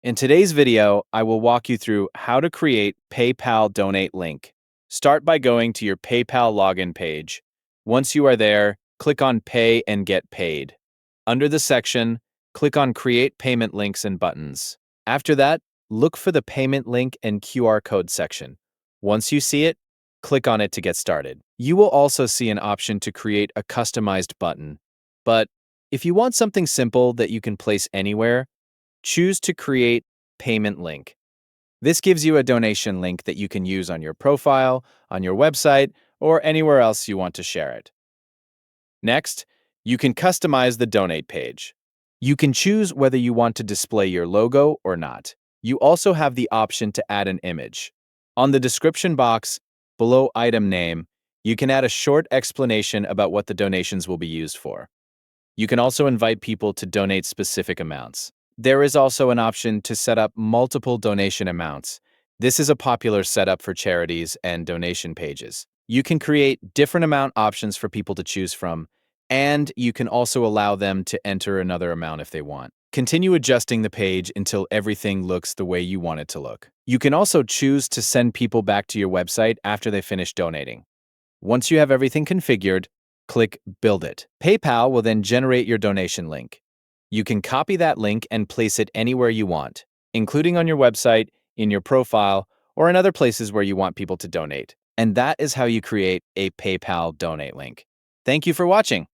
In today's video, I will walk you through how to create PayPal donate link. Start by going to your PayPal login page. Once you are there, click on Pay and Get Paid. Under the section, click on Create Payment Links and Buttons. After that, look for the Payment Link and QR Code section. Once you see it, click on it to get started. You will also see an option to create a customized button. But if you want something simple that you can place anywhere, choose to create payment link. This gives you a donation link that you can use on your profile, on your website, or anywhere else you want to share it. Next, you can customize the donate page. You can choose whether you want to display your logo or not. You also have the option to add an image. On the description box, below item name, you can add a short explanation about what the donations will be used for. You can also invite people to donate specific amounts. There is also an option to set up multiple donation amounts. This is a popular setup for charities and donation pages. You can create different amount options for people to choose from, and you can also allow them to enter another amount if they want. Continue adjusting the page until everything looks the way you want it to look. You can also choose to send people back to your website after they finish donating. Once you have everything configured, click Build It. PayPal will then generate your donation link. You can copy that link and place it anywhere you want, including on your website, in your profile, or in other places where you want people to donate. And that is how you create a PayPal donate link. Thank you for watching.